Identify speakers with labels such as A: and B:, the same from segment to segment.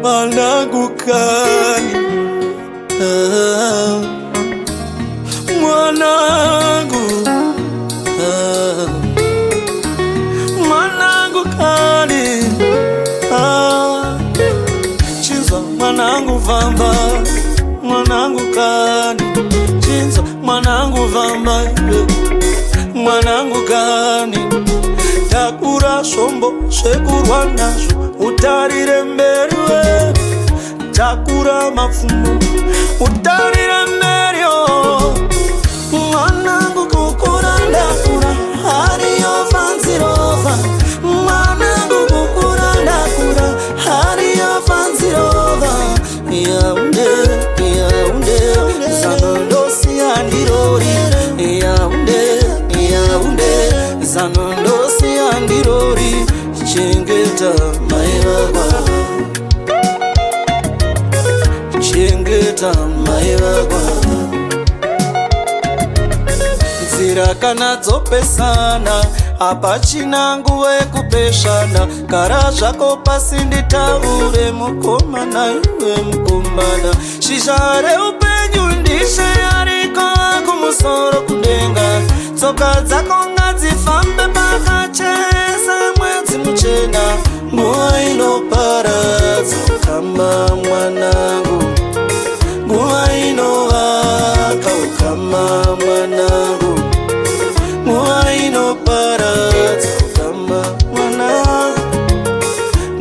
A: mwanangu kani, mwanangu, mwanangu kani, Chinzo mwanangu vamba, mwanangu kani, Chinzo mwanangu vamba, mwanangu kani. Takura shombo shekurwa nazvo utarire mberi we, takura mafumbo utarire mberi yo. Mwanangu kukura ndakura hariyo fanzirova, mwanangu kukura ndakura hariyo fanzirova. Yaunde, Yaunde, zano ndosi yandirori. Yaunde, Yaunde, zano ndosi yandirori. Chengeta maivagwa, chengeta maivagwa. Nzira kana dzopesana apachina nguva yekupeshana. Gara zvako pasi nditaure mukomana iwe mukomana. Shizha reupenyu ndishe ariko kumusoro kudenga. Tsoka dzako ngadzifambe pakachesa mwedzi muchena. Nguva inoparadza ukama mwanangu, nguva inovaka ukama mwanangu, nguva inoparadza ukama mwanangu,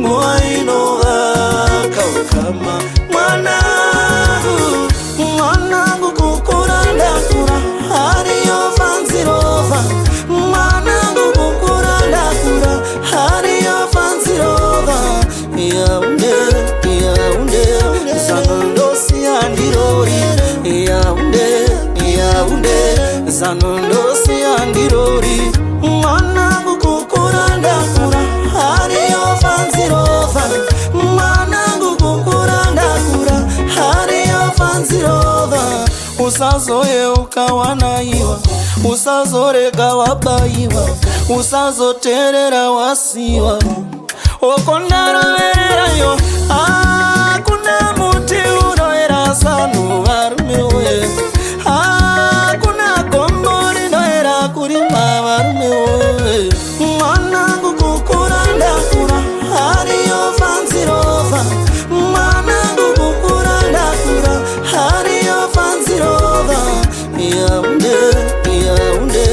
A: nguva inovaka ukama mwanangu. Mwanangu kukura ndakura hariyo fanzirova, mwanangu kukura ndakura hariyo fanzirova. Yaunde, Yaunde, zano ndosi yandirori. Yaunde, Yaunde, zano ndosi yandirori. Mwanangu kukura ndakura hariyo fanzirova, mwanangu kukura ndakura hariyo fanzirova. Usazoye ukawanaiwa, usazorega wabaiwa, usazoterera wasiwa. Okondarovererayo hakuna muti unoera zanu varume we, hakuna gombo rinoera kurima varume we. Mwanangu kukura ndakura hariyo fanzirova, mwanangu kukura ndakura hariyo fanzirova. Yaunde, Yaunde,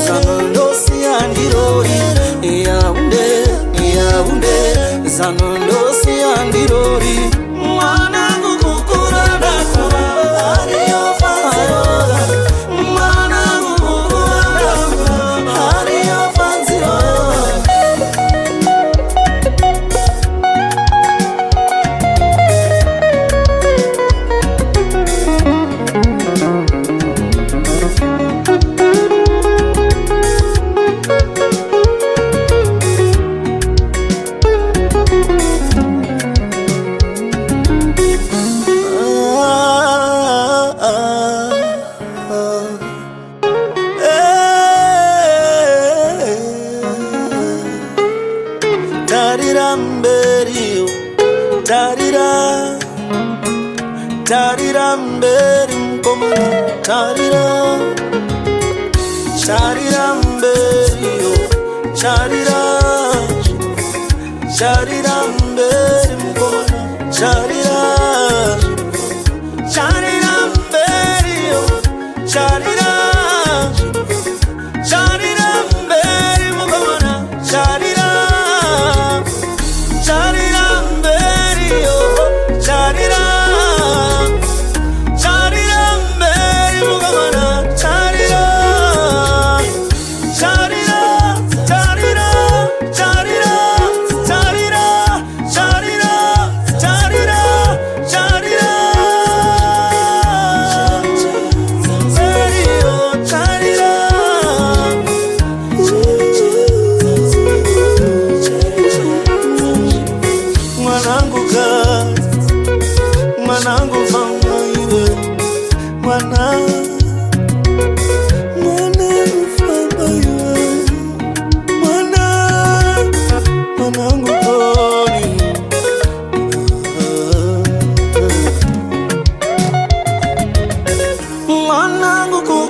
A: zano ndosi yandirori. Yaunde, Yaunde, zano ndosi yandirori. Mwanangu kukura ndakura hariyo fanzirova, mwanangu kukura ndakura hariyo fanzirova. Tarira mberi, tarira, tarira mberi mkomana. Tarira, tarira mberi, tarira, tarira mberi mkomana. Tarira, tarira mberi, tarira, tarira mberi mkomana. Tarira, charira mberi yo, charira, charira mberi mukamana. Charira, charira, charira, charira, charira, charira, charira,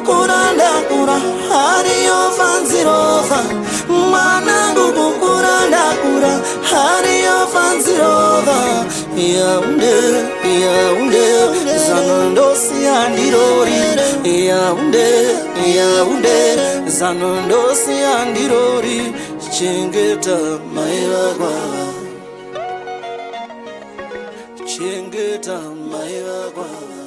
A: kukura ndakura hariyo fanzirova mwanangu kukura ndakura hariyo fanzirova Yaounde Yaounde zanondosi andirori Yaounde zanondosi andirori chengeta maivagwa chengeta maivagwa